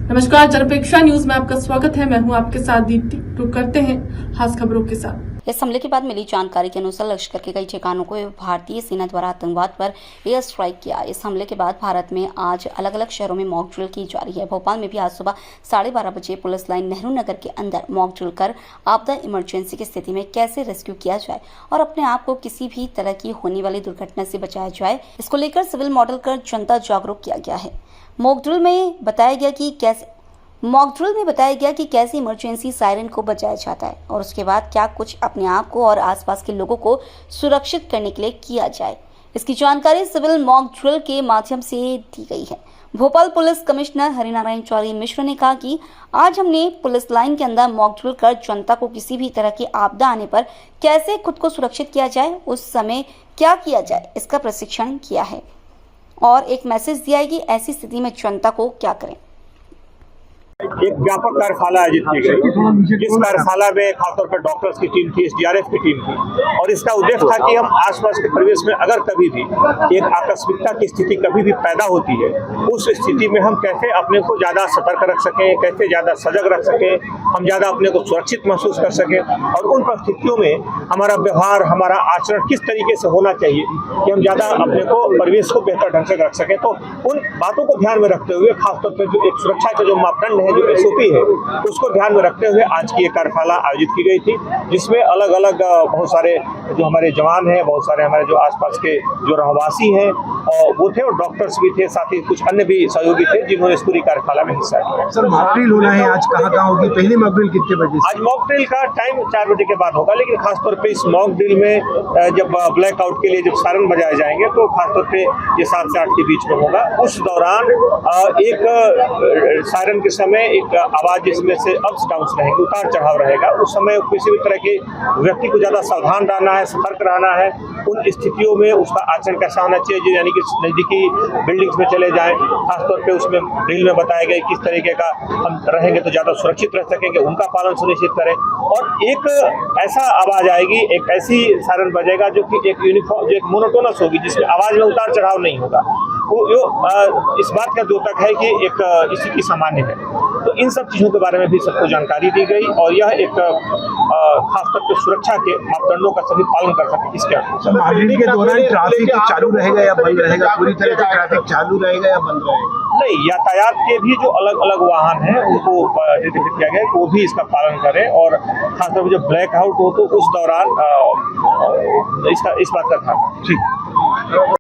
नमस्कार, जनअपेक्षा न्यूज में आपका स्वागत है। मैं हूं आपके साथ दीप्ति। रुक करते हैं खास खबरों के साथ। इस हमले के बाद मिली जानकारी के अनुसार लश्कर के कई ठिकानों को भारतीय सेना द्वारा आतंकवाद पर एयर स्ट्राइक किया। इस हमले के बाद भारत में आज अलग अलग शहरों में मॉक ड्रिल की जा रही है। भोपाल में भी आज सुबह 12:30 बजे पुलिस लाइन नेहरू नगर के अंदर मॉक ड्रिल कर आपदा इमरजेंसी की स्थिति में कैसे रेस्क्यू किया जाए और अपने आप को किसी भी तरह की होने वाली दुर्घटना से बचाया जाए, इसको लेकर सिविल मॉडल कर जनता जागरूक किया गया है। मॉक ड्रिल में बताया गया कि कैसे इमरजेंसी सायरन को बचाया जाता है और उसके बाद क्या कुछ अपने आप को और आसपास के लोगों को सुरक्षित करने के लिए किया जाए। इसकी जानकारी सिविल मॉक ड्रिल के माध्यम से दी गई है। भोपाल पुलिस कमिश्नर हरिनारायण चौधरी मिश्र ने कहा कि आज हमने पुलिस लाइन के अंदर मॉक ड्रिल कर जनता को किसी भी तरह की आपदा आने पर कैसे खुद को सुरक्षित किया जाए, उस समय क्या किया जाए, इसका प्रशिक्षण किया है और एक मैसेज दिया है कि ऐसी स्थिति में जनता को क्या करें। एक व्यापक कार्यशाला आयोजित की गई। इस कार्यशाला में खासतौर पर डॉक्टर्स की टीम थी, SDRF की टीम थी और इसका उद्देश्य था कि हम आसपास के परिवेश में अगर कभी भी एक आकस्मिकता की स्थिति कभी भी पैदा होती है, उस स्थिति में हम कैसे अपने को ज़्यादा सतर्क रख सकें, कैसे ज़्यादा सजग रख सकें, हम ज़्यादा अपने को सुरक्षित महसूस कर सकें और उन परिस्थितियों में हमारा व्यवहार, हमारा आचरण किस तरीके से होना चाहिए कि हम ज़्यादा अपने को परिवेश को बेहतर ढंग से रख सकें। तो उन बातों को ध्यान में रखते हुए खासतौर पर जो एक सुरक्षा के जो मापदंड है, जो SOP है, उसको ध्यान में रखते हुए आज की ये कार्यशाला आयोजित की गई थी, जिसमें अलग अलग बहुत सारे जो हमारे जवान हैं, बहुत सारे हमारे जो आसपास के जो रहवासी हैं और वो थे और डॉक्टर्स भी थे, साथ ही कुछ अन्य भी सहयोगी थे जिन्होंने इस पूरी कार्यशाला में हिस्सा लिया। सर, मॉक ड्रिल होना है आज, कहाँ होगी? पहली मॉक ड्रिल कितने बजे? आज मॉक ड्रिल का टाइम 4 बजे के बाद होगा, लेकिन खासतौर पे इस मॉक ड्रिल में जब ब्लैकआउट के लिए जब सायरन बजाए जाएंगे तो खासतौर पे ये 7 से 8 के बीच में होगा। उस दौरान एक सायरन के समय एक आवाज जिसमें से अप्स डाउन्स रहेंगे, उतार चढ़ाव रहेगा। उस समय किसी भी तरह के व्यक्ति को ज्यादा सावधान रहना है, सतर्क रहना है। उन स्थितियों में उसका आचरण कैसा होना चाहिए, यानी कि नजदीकी बिल्डिंग्स में चले जाएं। खासतौर पे उसमें ड्रिल में बताया गया किस तरीके का हम रहेंगे तो ज्यादा सुरक्षित रह सकेंगे, उनका पालन सुनिश्चित करें। और एक ऐसा आवाज आएगी, एक ऐसी सायरन बजेगा जो कि एक यूनिफॉर्म, जो एक मोनोटोनस होगी, जिसमें आवाज में उतार चढ़ाव नहीं होगा। इस बात का द्योतक है कि एक स्थिति सामान्य है। तो इन सब चीजों के बारे में भी सबको जानकारी दी गई और यह एक खासतौर पर सुरक्षा के मापदंडों का सभी पालन कर सके इसके अनुसार। के दौरान ट्रैफिक चालू रहेगा या बंद रहेगा? पूरी तरह से ट्रैफिक चालू रहेगा या बंद रहेगा? नहीं, यातायात के भी जो अलग अलग वाहन हैं उनको निर्देशित किया गया है वो भी इसका पालन करें और खासतौर पर जब ब्लैकआउट हो तो उस दौरान इस बात का ध्यान। ठीक।